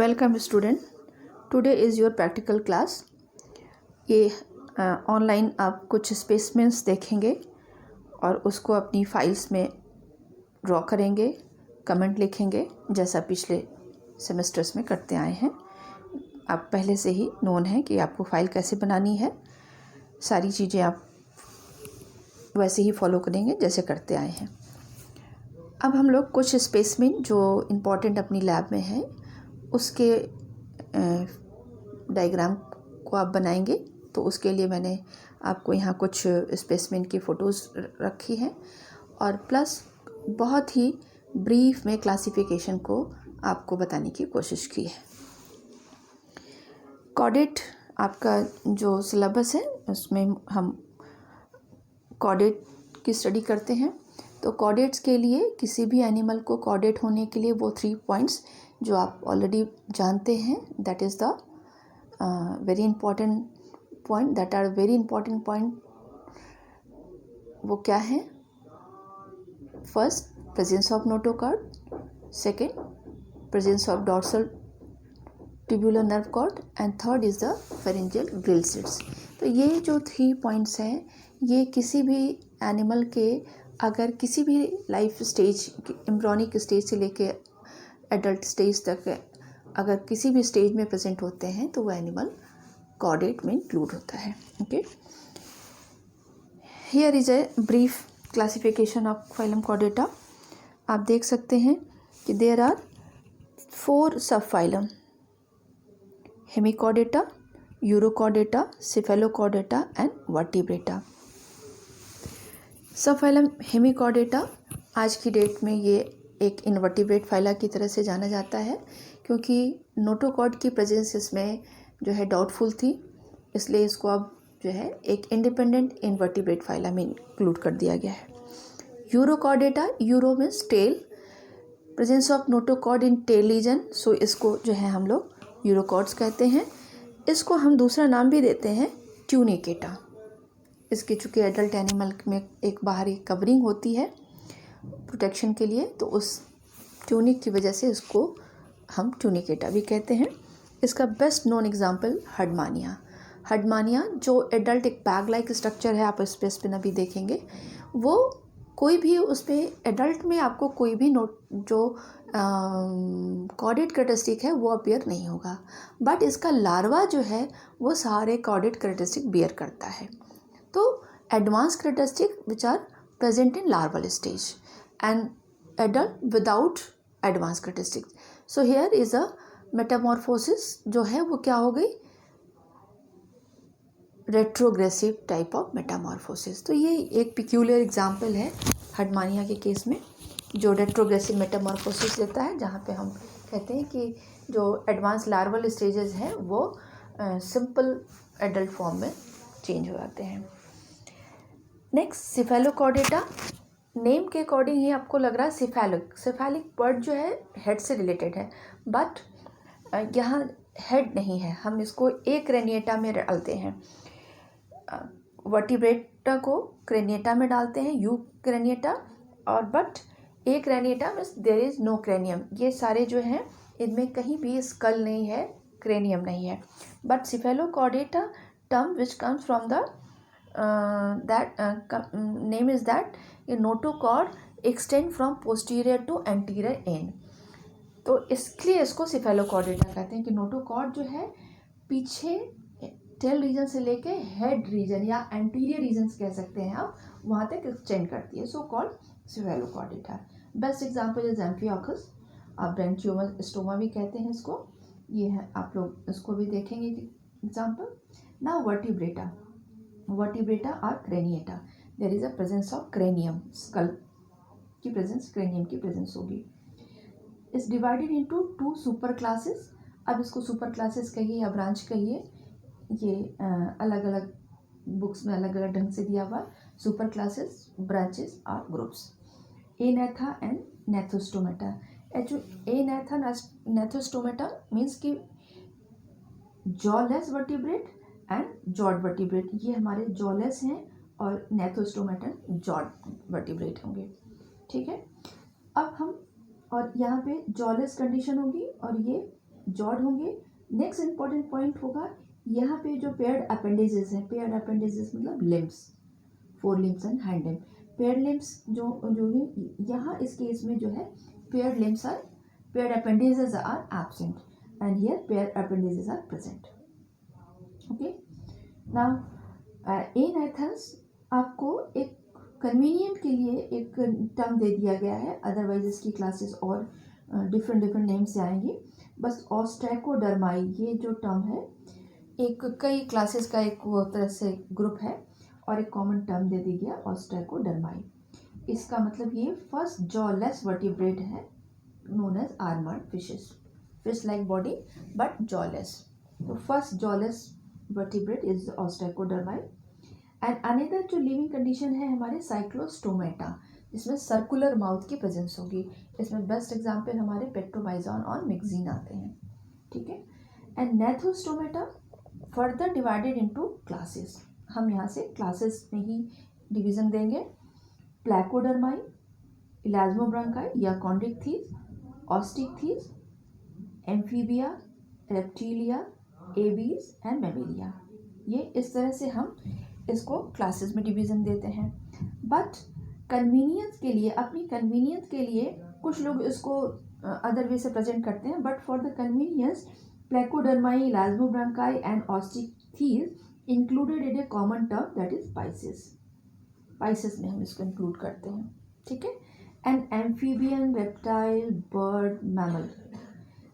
Welcome student, today is your practical class. ये online आप कुछ स्पेसिमेंस देखेंगे और उसको अपनी फाइल्स में ड्रॉ करेंगे, कमेंट लिखेंगे जैसा पिछले सेमेस्टर्स में करते आए हैं। आप पहले से ही नोन है कि आपको फ़ाइल कैसे बनानी है। सारी चीज़ें आप वैसे ही फॉलो करेंगे जैसे करते आए हैं। अब हम लोग कुछ स्पेसिमेन जो इम्पोर्टेंट अपनी लैब में है उसके डायग्राम को आप बनाएंगे। तो उसके लिए मैंने आपको यहाँ कुछ स्पेसिमेन की फ़ोटोज़ रखी हैं और प्लस बहुत ही ब्रीफ में क्लासिफिकेशन को आपको बताने की कोशिश की है। कॉर्डेट आपका जो सिलेबस है उसमें हम कॉर्डेट की स्टडी करते हैं। तो कॉर्डेट्स के लिए किसी भी एनिमल को कॉर्डेट होने के लिए वो 3 पॉइंट्स जो आप ऑलरेडी जानते हैं, that is the very important point, that are very important point. वो क्या है? First, presence of notochord, second, presence of dorsal tubular nerve cord and third is the pharyngeal gill slits. तो ये जो 3 पॉइंट्स हैं ये किसी भी एनिमल के अगर किसी भी लाइफ स्टेज, एम्ब्रियोनिक स्टेज से लेके एडल्ट स्टेज तक अगर किसी भी स्टेज में प्रेजेंट होते हैं तो वो एनिमल कॉर्डेट में इंक्लूड होता है। Okay, here is a brief classification of phylum Chordata. आप देख सकते हैं कि देयर आर 4 सब phylum: Hemichordata, urochordata, Cephalochordata and vertebrata. सब फाइलम हेमिकॉर्डेटा आज की डेट में ये एक इनवर्टिब्रेट फाइला की तरह से जाना जाता है, क्योंकि नोटोकॉर्ड की प्रेजेंस इसमें जो है डाउटफुल थी, इसलिए इसको अब जो है एक इंडिपेंडेंट इनवर्टिब्रेट फाइला में इंक्लूड कर दिया गया है। Urochordata, uro means tail, presence of notochord in tail region, so इसको जो है हम लोग यूरोकॉर्ड्स कहते हैं। इसको हम दूसरा नाम भी देते हैं ट्यूनिकेटा। इसकी चूँकि एडल्ट एनिमल में एक बाहरी कवरिंग होती है प्रोटेक्शन के लिए, तो उस ट्यूनिक की वजह से इसको हम ट्यूनिकेटा भी कहते हैं। इसका बेस्ट नोन एग्जांपल हडमानिया। हडमानिया जो एडल्ट एक बैग लाइक स्ट्रक्चर है, आप स्पेस पे अभी देखेंगे, वो कोई भी उसमें एडल्ट में आपको कोई भी नोट जो कॉर्डेट कैरेक्टरिस्टिक है वो अपीयर नहीं होगा, बट इसका लार्वा जो है वो सारे कॉर्डेट कैरेक्टरिस्टिक बियर करता है। तो advance characteristic which are present in larval stage and adult without advance characteristic. So here is a metamorphosis जो है वो क्या हो गई? Retrogressive type of metamorphosis. तो ये एक पिक्यूलियर एग्जांपल है हडमानिया के केस में जो रेट्रोग्रेसिव मेटामॉर्फोसिस लेता है, जहाँ पे हम कहते हैं कि जो एडवांस लार्वल स्टेजेस हैं वो सिंपल एडल्ट फॉर्म में चेंज हो जाते हैं। Next, Cephalochordata. नेम के अकॉर्डिंग ही आपको लग रहा है सेफेलिक। सेफेलिक वर्ड जो है हेड से रिलेटेड है, बट यहाँ हेड नहीं है, हम इसको एक क्रेनिएटा में डालते हैं। वर्टिब्रेटा को क्रेनिएटा में डालते हैं, यू क्रेनिएटा, और but Acraniata means there is no cranium. ये सारे जो हैं इनमें कहीं भी स्कल नहीं है, क्रेनियम नहीं है। But Cephalochordata term which comes from the name is that a notochord extend from posterior to anterior end। तो इसलिए इसको सेफेलोकॉर्डेटा कहते हैं कि नोटोकॉर्ड जो है पीछे टेल रीजन से लेके हेड रीजन या एंटीरियर रीजन कह सकते हैं आप, वहाँ तक एक्सटेंड करती है, so called cephalochordata. Best example is amphioxus, आप ब्रेंचियोस्टोमा भी कहते हैं इसको, ये है, आप लोग इसको भी देखेंगे example. Now vertebrata or craniata, there is a presence of cranium, skull की presence, cranium की presence होगी। is divided into 2 super classes। अब इसको super classes कहिए या branch कहिए, ये अलग अलग बुक्स में अलग अलग ढंग से दिया हुआ। super classes, branches और groups: Anatha and Gnathostomata। Anatha Gnathostomata means कि jawless vertebrate and jawed vertebrate, ये हमारे जॉलेस हैं, और नेथोस्टोमेटन जॉड वर्टिब्रेट होंगे। ठीक है, अब हम, और यहाँ पे जॉलेस कंडीशन होगी और ये जॉड होंगे। नेक्स्ट इंपॉर्टेंट पॉइंट होगा यहाँ पे जो पेयर्ड अपेंडेजेस हैं, पेयर्ड अपेंडेजेस मतलब limbs, 4 limbs and hind limbs. Paired limbs जो है यहाँ इस केस में जो है paired limbs are, paired appendages are absent and here paired appendages are present. Okay, now in others आपको एक कन्वीनियंट के लिए एक टर्म दे दिया गया है, अदरवाइज इसकी क्लासेस और डिफरेंट नेम्स से आएंगी। बस ऑस्ट्रैकोडर्माई ये जो टर्म है एक कई क्लासेस का एक वो तरह से ग्रुप है और एक कॉमन टर्म दे दी गया ऑस्ट्रैकोडर्माई। इसका मतलब ये फर्स्ट जॉलेस वर्टिब्रेट है known as armoured fishes, fish like body but jawless. तो first jawless vertebrate is ostracodermi. And another जो लिविंग कंडीशन है हमारे साइक्लोस्टोमेटा, जिसमें सर्कुलर माउथ की प्रेजेंस होगी। इसमें बेस्ट एग्जांपल हमारे पेट्रोमाइजॉन और मिक्सिन आते हैं, ठीक है। And Gnathostomata further divided into classes, हम यहाँ से क्लासेस में ही डिवीजन देंगे। प्लैकोडर्माई, इलाज्मोब्रोंकाई या chondrichthyes, osteichthyes, amphibia, reptilia, aves and mammalia. ये इस तरह से हम इसको क्लासेस में डिवीज़न देते हैं। बट कन्वीनियंस के लिए, अपनी कन्वीनियंस के लिए कुछ लोग इसको अदर वे से प्रेजेंट करते हैं, but for the convenience placodermi, elasmobranchii and osteichthyes included in a common term that is pisces. Pisces में हम इसको इंक्लूड करते हैं, ठीक है। And amphibian, reptile, bird, mammal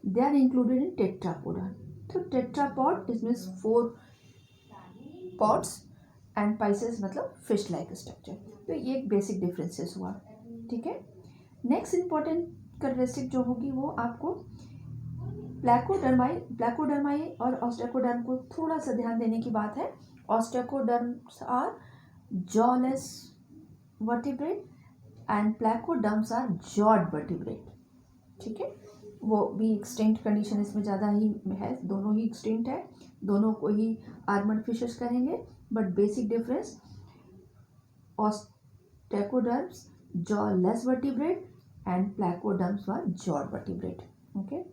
they are included in tetrapoda. तो tetrapod it means 4 pods and pisces मतलब fish like structure. तो ये एक बेसिक डिफरेंसेस हुआ, ठीक है। नेक्स्ट इंपॉर्टेंट कैरेक्टरिस्टिक जो होगी वो आपको प्लैकोडर्माई और ऑस्ट्रैकोडर्म को थोड़ा सा ध्यान देने की बात है। Ostracoderms are jawless vertebrate and placoderms are jawed vertebrate, ठीक है। वो भी एक्सटिंक्ट कंडीशन इसमें ज़्यादा ही है, दोनों ही एक्सटिंक्ट है, दोनों को ही आर्मर्ड फिशेस करेंगे। But basic difference, ostracoderms jawless vertebrate and placoderms were jawed vertebrate, okay.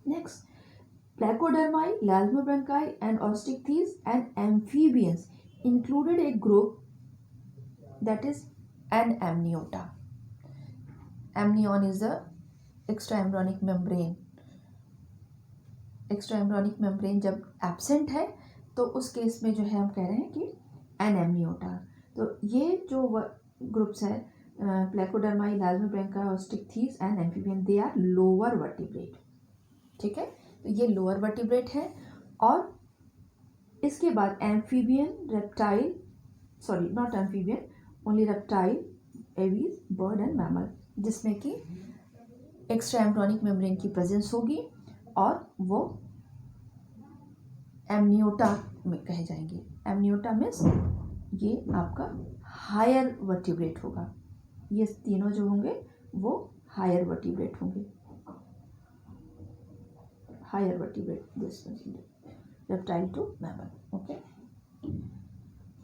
Next, placodermi, elasmobranchii and osteichthyes and amphibians included a group that is an amniota. Amnion is the extraembryonic membrane. Extraembryonic membrane जब absent है तो उस case में जो है हम कह रहे हैं कि एनेम्नियोटा। तो ये जो ग्रुप्स है placodermi, elasmobranchii, osteichthyes and amphibian, they are lower vertebrate, ठीक है। तो ये लोअर वर्टिब्रेट है। और इसके बाद amphibian, reptile, sorry not amphibian, only reptile, aves, bird and mammal, जिसमें कि एक्स्ट्राएम्ब्रियोनिक मेम्ब्रेन की प्रेजेंस होगी और वो एमनियोटा में कहे जाएंगे। एमनियोटा मीन्स ये आपका हायर वर्टिब्रेट होगा। ये तीनों जो होंगे वो हायर वर्टिब्रेट होंगे, higher vertebrate this reptile to mammal, okay.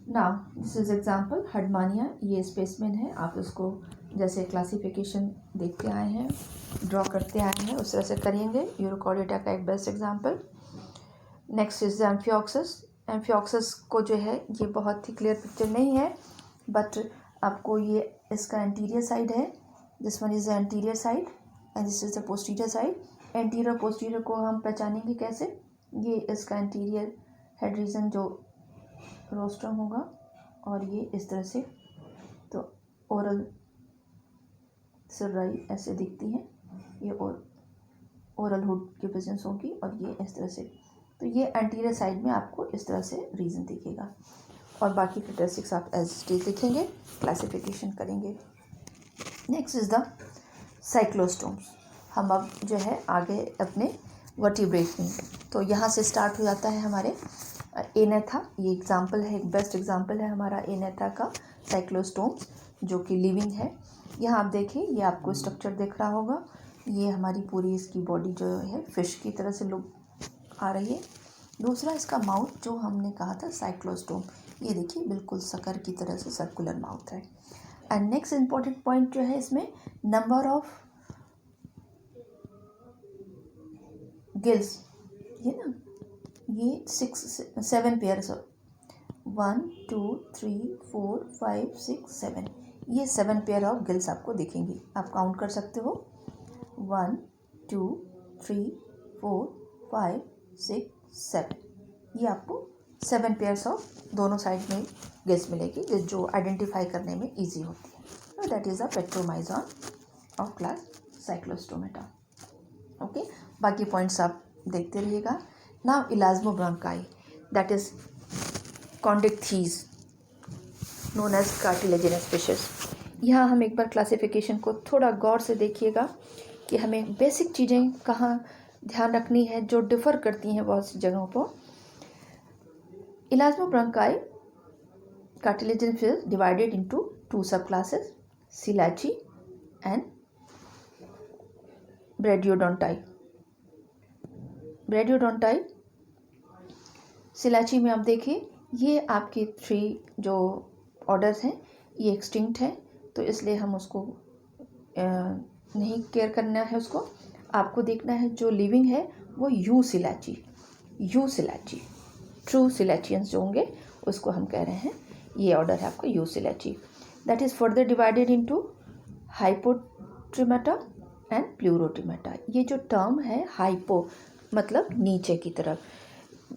Now this is example Herdmania, ये स्पेसमेन है, आप इसको जैसे क्लासिफिकेशन देखते आए हैं, ड्रॉ करते आए हैं, उस तरह से करेंगे। यूरोकॉर्डेटा का एक best example. Next is amphioxus. Amphioxus को जो है ये बहुत ही क्लियर पिक्चर नहीं है, बट आपको ये इसका एंटीरियर साइड है, this one is the anterior side and this is the posterior side. Anterior posterior को हम पहचानेंगे कैसे, ये इसका एंटीरियर हेड रीजन जो रोस्ट्रम होगा और ये इस तरह से, तो ओरल सर्राई ऐसे दिखती है, ये ओरल हुड की प्रेजेंस होगी और ये इस तरह से। तो ये एंटीरियर साइड में आपको इस तरह से रीजन दिखेगा और बाकी कैरेक्टरिस्टिक्स आप एज स्टेज लिखेंगे, क्लासिफिकेशन करेंगे। Next is the cyclostomes. हम अब जो है आगे अपने वर्टिब्रेट में, तो यहाँ से स्टार्ट हो जाता है हमारे एनेथा। ये एग्जाम्पल है, एक बेस्ट एग्जाम्पल है हमारा एनेथा का, साइक्लोस्टोम्स जो कि लिविंग है। यहाँ आप देखिए, ये आपको स्ट्रक्चर दिख रहा होगा, ये हमारी पूरी इसकी बॉडी जो है फिश की तरह से लुक आ रही है। दूसरा इसका माउथ जो हमने कहा था साइक्लोस्टोम, ये देखिए बिल्कुल सकर की तरह से सर्कुलर माउथ है। एंड नेक्स्ट इंपॉर्टेंट पॉइंट जो है इसमें, गिल्स, ये ना, ये 7 पेयर्स, 1 2 3 4 5 6 7, ये 7 पेयर ऑफ गिल्स आपको दिखेंगी। आप काउंट कर सकते हो, 1 2 3 4 5 6 7, ये आपको 7 पेयर्स ऑफ दोनों साइड में गिल्स मिलेगी, जो आइडेंटिफाई करने में ईजी होती है। तो that is a petromyzon of class cyclostomata. Okay, बाकी पॉइंट्स आप देखते रहिएगा। Now elasmobranchii, that is chondrichthyes known as cartilaginous fishes. यहाँ हम एक बार क्लासिफिकेशन को थोड़ा गौर से देखिएगा कि हमें बेसिक चीज़ें कहाँ ध्यान रखनी है जो डिफ़र करती हैं बहुत सी जगहों पर। इलाज्मोब्रोंकाई cartilaginous fish divided into 2 subclasses, Silachi and Bradyodonti. Bradyodonti, Silachi में आप देखिए, ये आपके 3 जो ऑर्डर्स हैं ये एक्सटिंक्ट है, तो इसलिए हम उसको नहीं केयर करना है। उसको आपको देखना है जो लिविंग है वो यू सिलाची, ट्रू सिलाचियंस जो होंगे उसको हम कह रहे हैं, ये ऑर्डर है आपका euselachii. That is further divided into hypotremata and pleurotremata. ये जो टर्म है हाइपो मतलब नीचे की तरफ,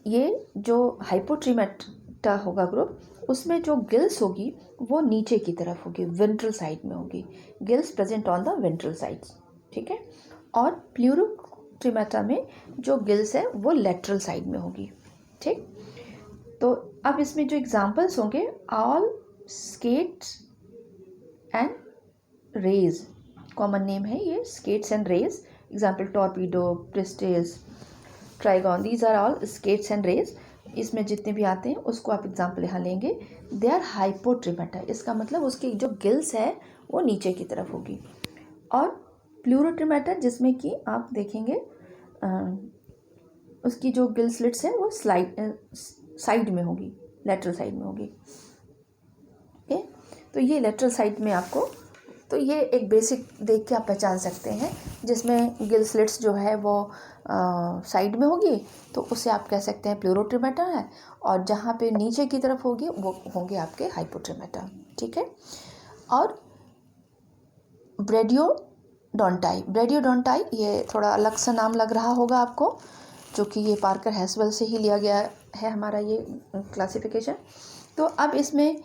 ये जो हाइपोट्रिमेटा होगा ग्रुप, उसमें जो गिल्स होगी वो नीचे की तरफ होगी, वेंट्रल साइड में होगी, gills present on the ventral sides, ठीक है। और प्लूरोट्रिमेटा में जो गिल्स है वो लेटरल साइड में होगी, ठीक। तो अब इसमें जो एग्जाम्पल्स होंगे, all skates and rays, common name है ये skates and rays. Example Torpedo, Pristis, Trygon, these are all skates and rays. इसमें जितने भी आते हैं उसको आप एग्जाम्पल यहाँ लेंगे। दे आर हाइपोट्रिमेटा, इसका मतलब उसकी जो गिल्स है वो नीचे की तरफ होगी। और प्लूरोट्रिमेटा जिसमें कि आप देखेंगे उसकी जो गिल स्लिट्स है वो साइड में होगी, लेटरल साइड में होगी। ओके, तो ये लेटरल साइड में आपको, तो ये एक बेसिक देख के आप पहचान सकते हैं, जिसमें गिल स्लिट्स जो है वो साइड में होगी तो उसे आप कह सकते हैं प्लूरोट्रिमेटा है, और जहाँ पे नीचे की तरफ होगी वो होंगे आपके हाइपोट्रिमेटा, ठीक है। और ब्रेडियोडोंटाई, ये थोड़ा अलग सा नाम लग रहा होगा आपको, जो कि ये पार्कर हैसवेल से ही लिया गया है हमारा ये क्लासिफिकेशन। तो अब इसमें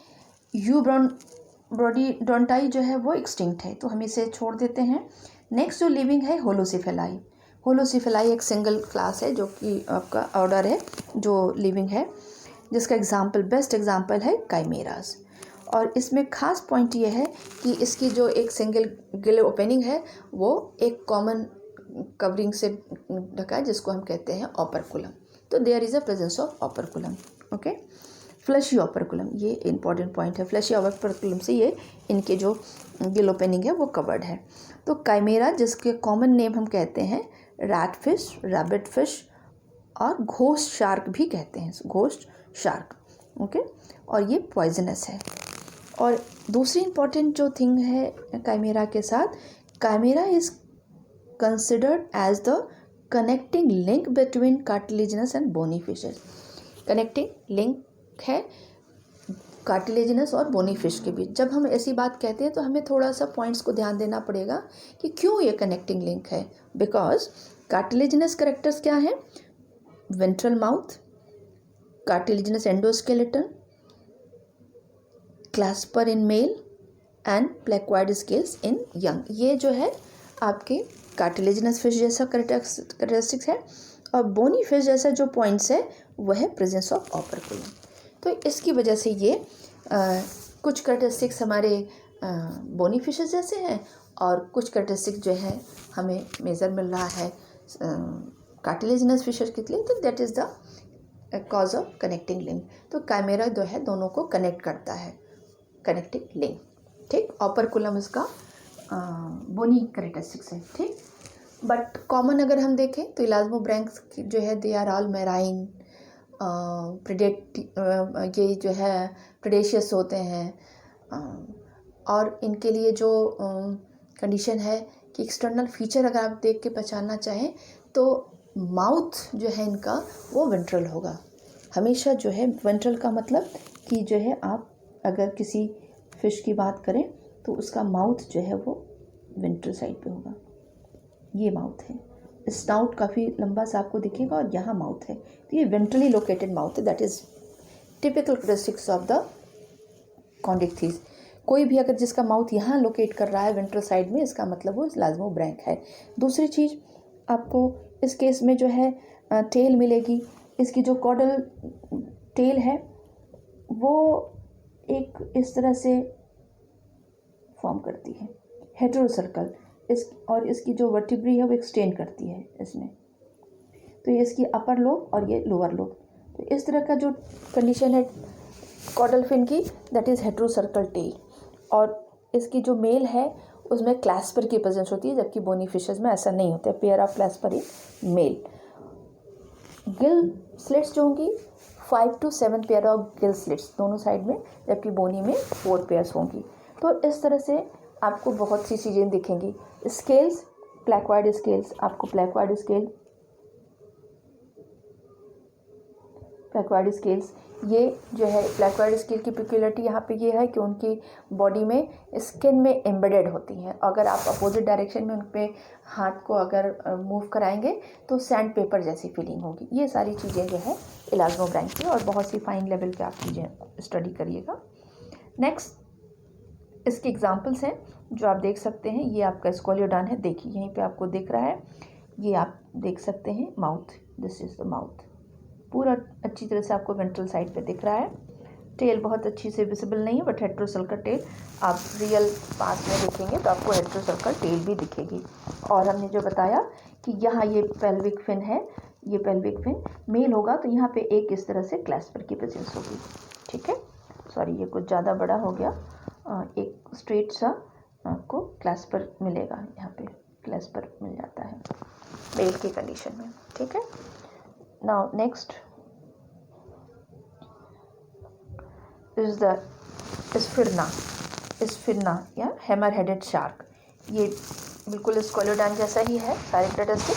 ब्रेडियोडोंटाई जो है वो एक्सटिंक्ट है, तो हम इसे छोड़ देते हैं। नेक्स्ट जो लिविंग है होलोसिफेलाई एक सिंगल क्लास है, जो कि आपका ऑर्डर है जो लिविंग है, जिसका बेस्ट एग्जाम्पल है काइमेरास। और इसमें खास पॉइंट ये है कि इसकी जो एक सिंगल गिल ओपनिंग है वो एक कॉमन कवरिंग से ढका है, जिसको हम कहते हैं ऑपरकुलम। तो there is a presence of operculum, okay. Fleshy operculum, ये इंपॉर्टेंट पॉइंट है, फ्लैशी ऑपरकुलम से ये इनके जो गिल ओपनिंग है वो कवर्ड है। तो काइमेरा, जिसके कॉमन नेम हम कहते हैं रैट फिश, रैबिट फिश और घोस्ट शार्क भी कहते हैं, घोस्ट शार्क, ओके। और ये पॉइजनस है। और दूसरी इंपॉर्टेंट जो थिंग है काइमेरा के साथ, chimera is considered as the connecting link between cartilaginous and bony fishes. Connecting link है कार्टिलेजिनस और बोनी फिश के बीच। जब हम ऐसी बात कहते हैं तो हमें थोड़ा सा पॉइंट्स को ध्यान देना पड़ेगा कि क्यों ये कनेक्टिंग लिंक है। बिकॉज कार्टिलेजिनस कैरेक्टर्स क्या हैं? Ventral mouth, cartilaginous endoskeleton, clasper in male and placoid scales in young. ये जो है आपके कार्टिलेजिनस फिश जैसा कैरेक्टरिस्टिक्स है, और बोनी फिश जैसा जो पॉइंट्स है वह है प्रेजेंस ऑफ ऑपरकुलम। तो इसकी वजह से ये कुछ कैरेक्टरिस्टिक्स हमारे बोनी फिशेस जैसे हैं, और कुछ कैरेक्टरिस्टिक्स जो है हमें मेजर मिल रहा है कार्टिलेजिनस फिशेस के लिए। तो that is the cause of connecting link. तो काइमेरा जो है दोनों को कनेक्ट करता है, कनेक्टिंग लिंक, ठीक। ऑपरकुलम इसका बोनी कैरेक्टरिस्टिक्स है, ठीक। बट कॉमन अगर हम देखें तो इलाज्मोब्रैंक्स जो है दे आर ऑल मैराइन, ये जो है प्रेडेशियस होते हैं, और इनके लिए जो कंडीशन है कि एक्सटर्नल फीचर अगर आप देख के पहचानना चाहें तो माउथ जो है इनका वो वेंट्रल होगा। हमेशा जो है वेंट्रल का मतलब कि जो है आप अगर किसी फिश की बात करें तो उसका माउथ जो है वो वेंट्रल साइड पे होगा। ये माउथ है। स्नाउट काफ़ी लंबा सा आपको दिखेगा और यहाँ माउथ है, तो ये वेंट्रली लोकेटेड माउथ है। That is typical characteristics of the chondrichthyes. कोई भी अगर जिसका माउथ यहाँ लोकेट कर रहा है वेंट्रल साइड में, इसका मतलब वो लाजमोब्रैंक है। दूसरी चीज़ आपको इस केस में जो है टेल मिलेगी। इसकी जो कॉडल टेल है वो एक इस तरह से फॉर्म करती है हेटेरोसर्कल, और इसकी जो वर्टिब्री है वो एक्सटेंड करती है इसमें। तो ये इसकी अपर लोब और ये लोअर लोब। तो इस तरह का जो कंडीशन है कॉडल फिन की, दैट इज़ हेटेरोसर्कल टेल। और इसकी जो मेल है उसमें क्लैस्पर की प्रेजेंस होती है, जबकि बोनी फिशेस में ऐसा नहीं होता है। Pair of clasper in male. Gill slits जो होंगी 5 to 7 pair of gill slits दोनों साइड में, जबकि बोनी में 4 पेयर्स होंगी। तो इस तरह से आपको बहुत सी चीज़ें दिखेंगी। स्केल्स, प्लैक्वाइड स्केल्स, आपको प्लैक्वाइड स्केल्स ये जो है प्लैक्वाइड स्केल की पिक्युलरिटी यहाँ पे ये है कि उनकी बॉडी में स्किन में एम्बेडेड होती हैं। अगर आप अपोजिट डायरेक्शन में उन पे हाथ को अगर मूव कराएंगे तो सैंड पेपर जैसी फीलिंग होगी। ये सारी चीज़ें जो है इलास्मोब्रैंक की, और बहुत सी फाइन लेवल पे आप चीज़ें स्टडी करिएगा। नेक्स्ट इसके एग्जाम्पल्स हैं जो आप देख सकते हैं। ये आपका स्कोलियोडॉन है, देखिए यहीं पे आपको दिख रहा है। ये आप देख सकते हैं mouth, this is the mouth. पूरा अच्छी तरह से आपको वेंट्रल साइड पे दिख रहा है। टेल बहुत अच्छी से विजिबल नहीं है, बट हेटेरोसर्कल टेल आप रियल पास में देखेंगे तो आपको हेटेरोसर्कल टेल भी दिखेगी। और हमने जो बताया कि यहाँ ये पेल्विक फिन है, ये पेल्विक फिन मेल होगा तो यहाँ पे एक इस तरह से क्लैस्पर की प्रेजेंस होगी। ठीक है, सॉरी ये कुछ ज़्यादा बड़ा हो गया। एक स्ट्रेट सा आपको क्लैस्पर मिलेगा, यहाँ पे क्लैस्पर मिल जाता है मेल की कंडीशन में। ठीक है, नाउ नेक्स्ट इज द स्फिरना या हैमर हेडेड शार्क। ये बिल्कुल स्कोलियोडॉन जैसा ही है, सारे कैरेक्टरिस्टिक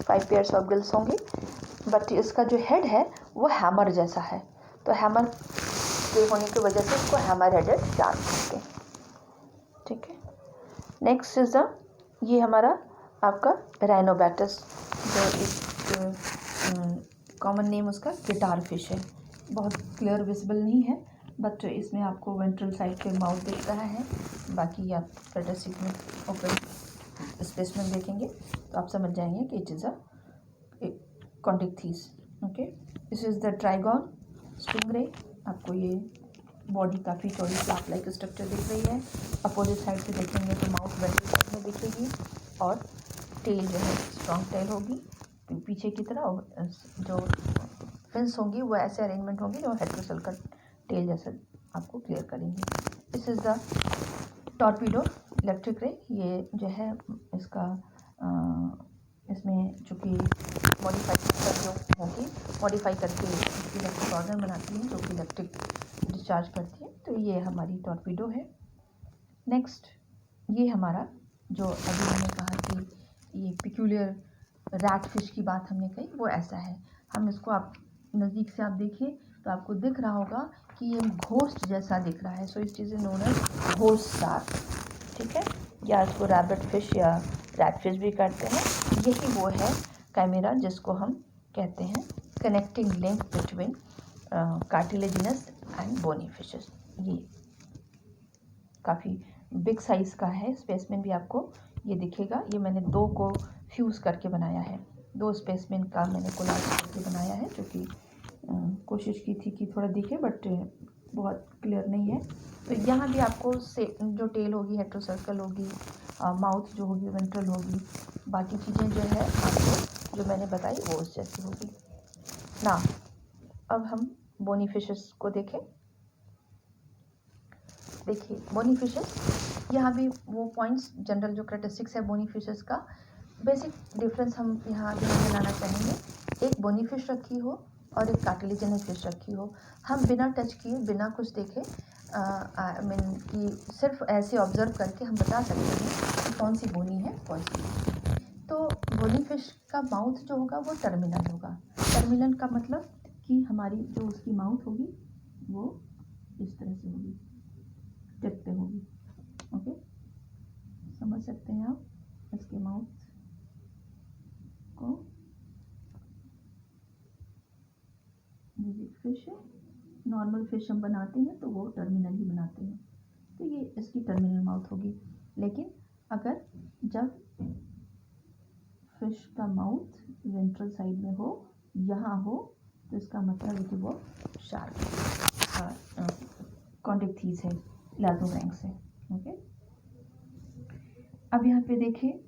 5 पेयर्स ऑफ गिल्स होंगे, बट इसका जो हेड है वो हैमर जैसा है। तो हैमर के होने की वजह से इसको हैमर हेडेड शार्क कहते हैं। ठीक है, नेक्स्ट इज द ये हमारा आपका राइनोबैटस, जो एक कॉमन नेम उसका गिटार फिश है। बहुत क्लियर विजिबल नहीं है, बट इसमें आपको वेंट्रल साइड पे माउथ दिख रहा है। बाकी आप कैरेक्टरिस्टिक में ओपन स्पेसिमेन देखेंगे तो आप समझ जाएंगे कि it is a chondrichthyes. Okay, this is the trygon stingray. आपको ये बॉडी काफ़ी चौड़ी फ्लैप लाइक स्ट्रक्चर दिख रही है। अपोजिट साइड से देखेंगे तो माउथ वेंट्रल साइड में दिखेगी, और टेल जो है स्ट्रॉन्ग टेल होगी पीछे की तरह। जो फिन्स होंगी वो ऐसे अरेंजमेंट होंगी जो हेटेरोसर्कल टेल जैसा आपको क्लियर करेंगे। This is the torpedo electric ray. ये जो है इसका इसमें चूँकि मॉडिफाई करके इलेक्ट्रिक ऑर्गन बनाती है जो कि इलेक्ट्रिक डिस्चार्ज करती है। तो ये हमारी टॉर्पीडो है। नेक्स्ट ये हमारा जो अभी हमने कहा कि ये पिक्यूलियर रैट फिश की बात हमने कही, वो ऐसा है। हम इसको आप नज़दीक से आप देखिए तो आपको दिख रहा होगा कि ये घोस्ट जैसा दिख रहा है। सो इस चीज़ नोन एज घोस्ट शार्क। ठीक है, या इसको रैबिट फिश या रैट फिश भी कहते हैं। यही वो है कैमेरा जिसको हम कहते हैं connecting link between cartilaginous and bony fishes. ये काफ़ी बिग साइज़ का है। स्पेसमेन भी आपको ये दिखेगा। ये मैंने 2 को फ्यूज़ करके बनाया है, 2 स्पेसमेन का मैंने कोलाज करके बनाया है, जो कि कोशिश की थी कि थोड़ा दिखे, बट बहुत क्लियर नहीं है। तो यहाँ भी आपको से जो टेल होगी हेटेरोसर्कल होगी, माउथ जो होगी वेंट्रल होगी, बाकी चीज़ें जो है आपको जो मैंने बताई वो उस जैसी होगी ना। अब हम बोनी फिशेस को देखें। देखिए बोनी फिशेस, यहाँ भी वो पॉइंट्स जनरल जो कैरेक्टरिस्टिक्स है बोनी फिशेस का बेसिक डिफरेंस हम यहाँ ध्यान दिलाना चाहेंगे। एक बोनी फिश रखी हो और एक कार्टिलेजिनस फिश रखी हो। हम बिना टच किए बिना कुछ देखे आई मीन कि सिर्फ ऐसे ऑब्जर्व करके हम बता सकते हैं कि कौन सी बोनी है कौन सी नहीं। तो बोनी फिश का माउथ जो होगा वो टर्मिनल होगा। टर्मिनल का मतलब कि हमारी जो उसकी माउथ होगी वो इस तरह से होगी, टिप पे होगी। ओके, समझ सकते हैं आप इसके माउथ को। ये फिश है, नॉर्मल फिश हम बनाते हैं तो वो टर्मिनल ही बनाते हैं, तो ये इसकी टर्मिनल माउथ होगी। लेकिन अगर जब फिश का माउथ वेंट्रल साइड में हो, यहाँ हो, तो इसका मतलब है कि वो शार्क कॉन्टिक्थीज है, इलाजोब्रैंक्स है। ओके, अब यहाँ पे देखिए,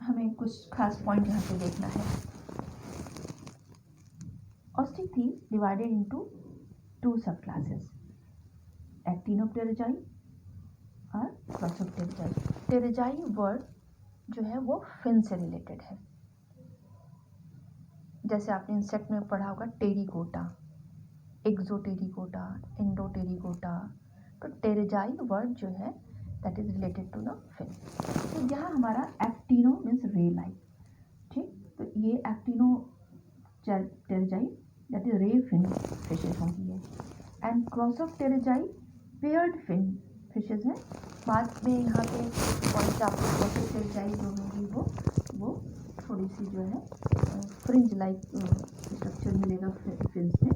हमें कुछ खास पॉइंट यहाँ पे देखना है। Osteichthyes divided into two subclasses, Actinopterygi और Glossopterygi। टेरिजाई वर्ड जो है वो फिन से रिलेटेड है। जैसे आपने इंसेक्ट में पढ़ा होगा टेरिकोटा, एक्सोटेरिकोटा, एंडोटेरिकोटा, तो टेरिजाई वर्ड जो है that is related to the fin. तो यहाँ हमारा एक्टिनो मीन्स रे लाइक, ठीक, तो ये एक्टिनो टेरिजाई दैट इज रे फिन फिशेज होंगी है, and Crossopterygii paired fin fishes हैं। बाद में यहाँ पे पॉइंट आपको क्रॉसोप्टेरिजाई जो होगी वो थोड़ी सी जो है फ्रिंज लाइक स्ट्रक्चर मिलेगा फिन्स में,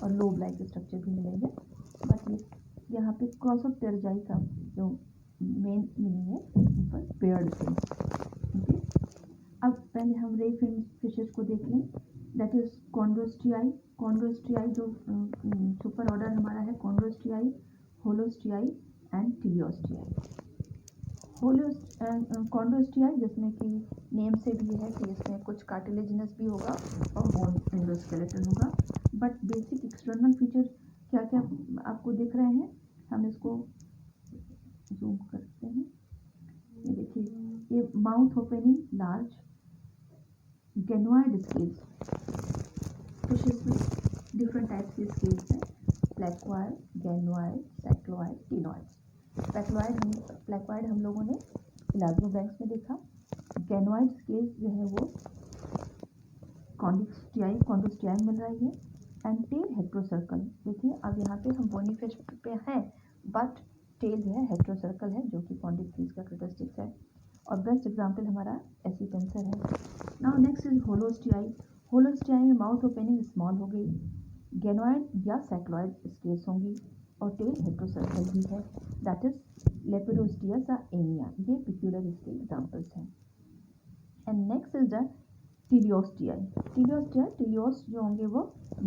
और लोब लाइक स्ट्रक्चर भी मिलेंगे। बट ये यहाँ पे क्रॉसोप्टेरिजाई का जो मेन मीनिंग है पेयर्ड फिन। ओके, अब पहले हम रे फिन फिशेज को देख लें, दैट इज कॉन्ड्रोस्टियाई। कॉन्ड्रोस्टियाई जो सुपर ऑर्डर हमारा है, कॉन्ड्रोस्टियाई, होलोस्टियाई एंड टिलियोस्टियाई। कॉन्ड्रोस्टियाई जिसमें कि नेम से भी है कि इसमें कुछ कार्टिलेजिनस भी होगा और बोन एंडोस्केलेटन होगा। बट बेसिक एक्सटर्नल फीचर क्या क्या आपको दिख रहे हैं, हम इसको जूम करते हैं। ये देखिए, ये mouth opening large, गेनोइड scales, fishes में डिफरेंट टाइप्स के स्केल्स हैं, प्लेकोइड, गेनोइड, सैक्लोइड, टिनॉइड। प्लेकोइड हम लोगों ने इलाजोब्रैंक्स में देखा। गेनोइड स्केल्स जो है वो कॉन्ड्रोस्टियाई मिल रही है, एंड टेल हेट्रोसर्कल। देखिए अब यहाँ पे हम बोनी फिश पे हैं, बट टेल जो है हेट्रोसर्कल है, जो कि कॉन्टिक्थीज का कैरेक्टरिस्टिक्स है, और बेस्ट एग्जांपल हमारा एसीपेंसर है। Now next is holostei. Holostei में माउथ ओपनिंग स्मॉल हो गई, गेनोइड या सैक्लॉइड स्केल्स होंगी, और टेल हेट्रोसर्कल भी है, दैट इज लेपिडोस्टियस या एनिया। ये पिक्यूलर इसके एग्जांपल्स हैं। And next is the teleostei. Teleos जो होंगे वो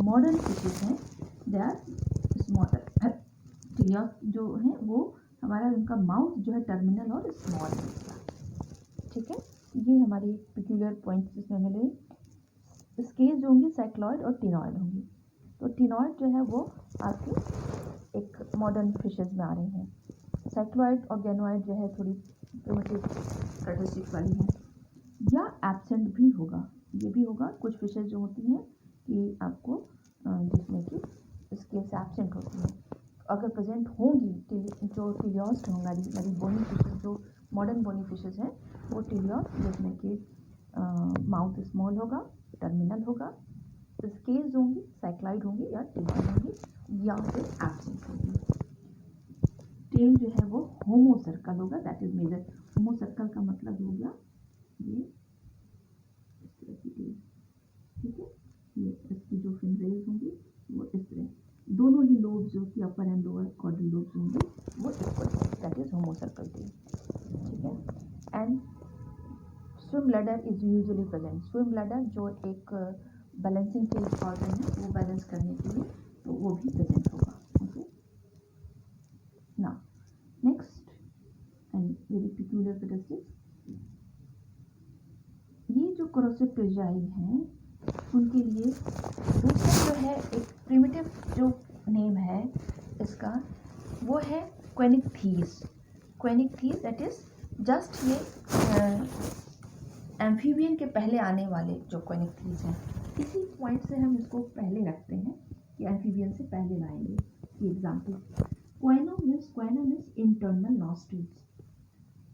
मॉडर्न फिशेस हैं, दे आर स्मॉलर। टिलियोस जो हैं वो हमारा उनका माउथ जो है टर्मिनल और स्मॉल है, ठीक है। ये हमारी पिक्यूलर पॉइंट्स इसमें मिले। स्केल जो होंगी सैक्लॉइड और टिनॉइड होंगी, तो टिनॉइड जो है वो आपके एक मॉडर्न फिशेज में आ रही हैं। सैक्लॉइड और गेनोइड जो है थोड़ी प्रिमिटिव कैरेक्टरिस्टिक्स वाली हैं, या एब्सेंट भी होगा, ये भी होगा। कुछ फिशेज जो होती हैं कि आपको जिसमें कि स्केल से एब्सेंट होती हैं, अगर प्रेजेंट होंगी जो टिलियोस्ट होंगी, हमारी बोनी फिशेज जो मॉडर्न बोनी फिशेज हैं वो टिलियोस्ट, जिसमें कि माउथ स्मॉल होगा, टर्मिनल होगा, स्केल्स होंगी सैक्लाइड होंगी या टिनॉइड होंगी, या फिर एब्सेंट होंगी। टेल जो है वो होमोसर्कल होगा, दैट इज मेजर। होमोसर्कल का मतलब हो गया ये इस तरह की टेल, ठीक है। ये इसकी जो फिन रेज होंगी वो इस तरह, दोनों ही लोब जो कि अपर एंड लोअर कॉर्डल लोब्स होंगे वो इक्वल होंगे, दैट इज होमोसर्कल टेल, ठीक है। And swim bladder is usually present. Swim bladder जो एक बैलेंसिंग टेल ऑर्गन है, वो बैलेंस करने के लिए, तो वो भी प्रेजेंट होगा। Okay, now next and very peculiar characteristics, ये जो क्रॉसोप्टेरिजाई हैं उनके लिए दूसरा जो है एक प्रिमिटिव जो नेम है इसका, वो है क्वेनिक्थीज। क्वेनिक्थीज दैट इज जस्ट ये एम्फीबियन के पहले आने वाले जो क्वेनिक्थीज हैं, इसी पॉइंट से हम इसको पहले रखते हैं कि एम्फीबियन से पहले लाएंगे। ये example, Kwena means internal nostrils,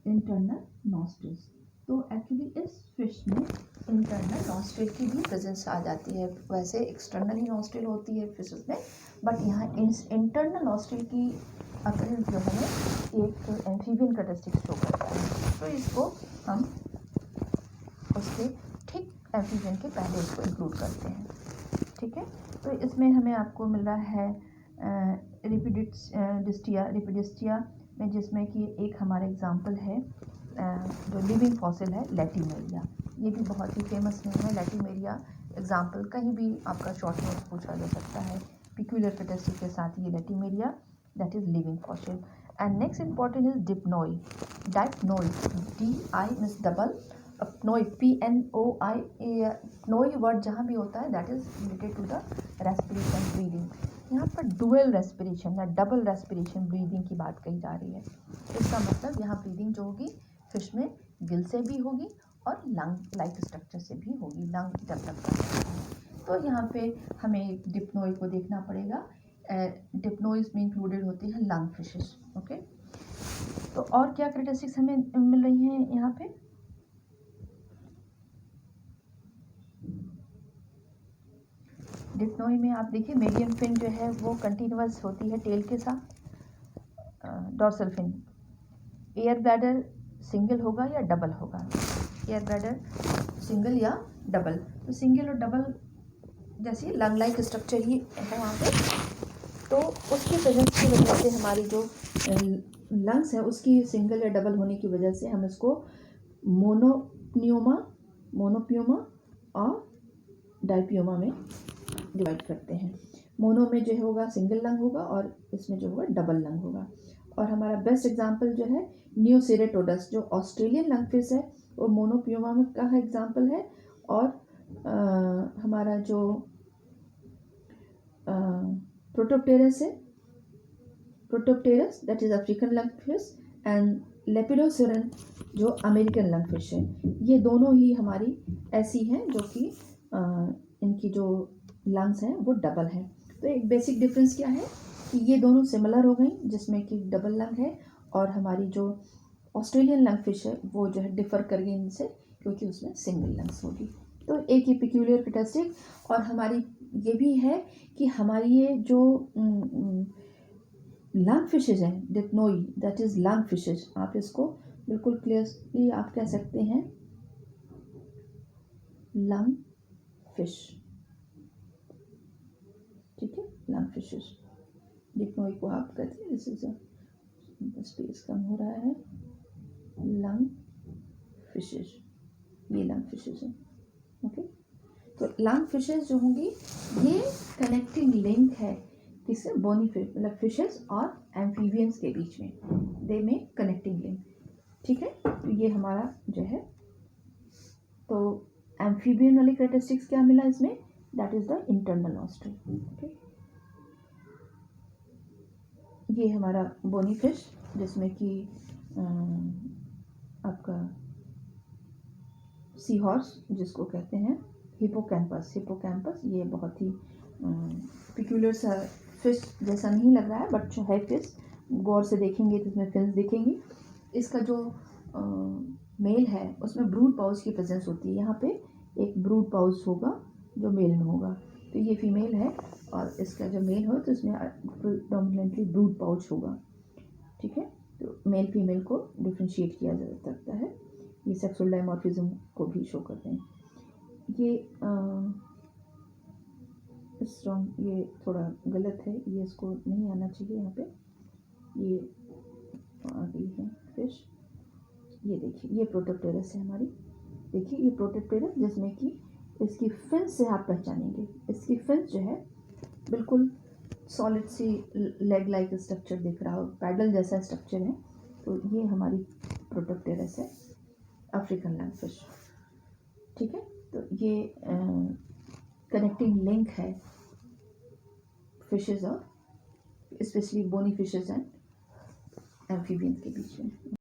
internal nostrils, तो एक्चुअली इस फिश में इंटरनल नॉस्ट्रिल की भी प्रेजेंस आ जाती है। वैसे एक्सटर्नल ही नॉस्ट्रिल होती है फिशेस में, बट यहाँ इंटरनल नॉस्ट्रिल की अपीयरेंस जो हमें एक एम्फीबियन कैरेक्टरिस्टिक शो करता है। तो इसको हम उसके ठीक एम्फीबियन के पहले इसको इंक्लूड करते हैं। ठीक है, तो इसमें हमें आपको मिल रहा है रिपिडिस्टिया में, जिसमें कि एक हमारा एग्जांपल है जो लिविंग फॉसिल है लैटिमेरिया। ये भी बहुत ही फेमस नेम है लैटिमेरिया। एग्जांपल कहीं भी आपका शॉर्ट नोट्स पूछा जा सकता है पिक्यूलियर कैरेक्टरिस्टिक के साथ, ये latimeria that is living fossil. And next important is dipnoi. Dipnoi, DI means double, pnoi PNOI। Pnoi word जहाँ भी होता है that is related to the respiration breathing. यहाँ पर डुअल रेस्पिरेशन या डबल रेस्पिरेशन ब्रीदिंग की बात कही जा रही है। इसका मतलब यहाँ ब्रीदिंग जो होगी फिश में गिल से भी होगी और लंग लाइक स्ट्रक्चर से भी होगी, लंग डेवलप कर सकता है। तो यहाँ पे हमें डिप्नोई को देखना पड़ेगा। डिप्नोइज में इंक्लूडेड होती है लंग फिशेस। ओके, तो और क्या कैरेक्टरिस्टिक्स हमें मिल रही हैं यहाँ पे? डिप्नोई में आप देखिए मीडियम फिन जो है वो कंटिन्यूअस होती है टेल के साथ। Dorsal fin. Air bladder single होगा या डबल होगा? एयर ब्लैडर सिंगल या डबल। तो सिंगल और डबल जैसे लंग लाइक स्ट्रक्चर ही है वहाँ पे, तो उसकी प्रेजेंस की वजह से हमारी जो लंग्स है उसकी सिंगल या डबल होने की वजह से हम इसको मोनोपियोमा और डाइपियोमा में डिवाइड करते हैं। मोनो में जो होगा सिंगल लंग होगा और इसमें जो होगा डबल लंग होगा। और हमारा बेस्ट एग्जांपल जो है नियोसेरेटोडस, जो ऑस्ट्रेलियन लंग फिश है, वो मोनोपियोमा में का एग्जांपल है। और हमारा जो प्रोटोप्टेरस है, protopterus that is African lung fish, and lepidosiren जो अमेरिकन लंग फिश है, ये दोनों ही हमारी ऐसी हैं जो कि इनकी जो लंग्स हैं वो डबल हैं। तो एक बेसिक डिफरेंस क्या है कि ये दोनों सिमिलर हो गई, जिसमें कि डबल लंग है, और हमारी जो ऑस्ट्रेलियन लंग फिश है वो जो है डिफ़र कर गई इनसे, क्योंकि उसमें सिंगल लंग्स होगी। तो एक ही पिक्यूलियर कैरेक्टरिस्टिक। और हमारी ये भी है कि हमारी ये जो लंग फिशेज हैं, Dipnoi that is lung fishes, आप इसको बिल्कुल क्लियरली आप कह सकते हैं लंग फिश। ठीक है, लंग फिशेज। डिप्नोई को आप कहते हैं, दिस इज स्पेस कम हो रहा है, लंग फिशेज, ये लंग फिशेज हैं। ओके, तो लंग फिशेज जो होंगी ये कनेक्टिंग लिंक है किससे? बोनी फिश मतलब फिशेज और एम्फीबियंस के बीच में, दे में कनेक्टिंग लिंक। ठीक है, तो ये हमारा जो है, तो एम्फीबियन वाली कैरेक्टरिस्टिक्स क्या मिला इसमें? That is the internal nostril. Okay, ये हमारा बोनी फिश जिसमें कि आपका सी हॉर्स जिसको कहते हैं हिपोकैम्पस, ये बहुत ही पिक्यूलर सा फिश जैसा नहीं लग रहा है, बट जो है फिश गौर से देखेंगे तो इसमें फिन्स दिखेंगी। इसका जो मेल है उसमें ब्रूड पाउच की प्रेजेंस होती है। यहाँ पे एक ब्रूड पाउच होगा जो मेल में होगा, तो ये फीमेल है, और इसका जो मेल हो तो इसमें डोमिनेंटली ब्रूड पाउच होगा। ठीक है, तो मेल फीमेल को डिफ्रेंशिएट किया जा सकता है। ये सेक्सुअल डायमॉर्फिज्म को भी शो करते हैं। ये स्ट्रॉन्ग, ये थोड़ा गलत है, ये इसको नहीं आना चाहिए यहाँ पे। ये आ गई है फिश, ये देखिए ये प्रोटोप्टेरस है हमारी। देखिए ये प्रोटोप्टेरस जिसमें कि इसकी फिन्स से आप पहचानेंगे, इसकी फिन्स जो है बिल्कुल सॉलिड सी लेग लाइक स्ट्रक्चर दिख रहा हो, पैडल जैसा स्ट्रक्चर है। तो ये हमारी प्रोटोप्टेरस है, अफ्रीकन लंग फिश। ठीक है, तो ये कनेक्टिंग लिंक है फिशेज और specially bony fishes and amphibians के बीच में।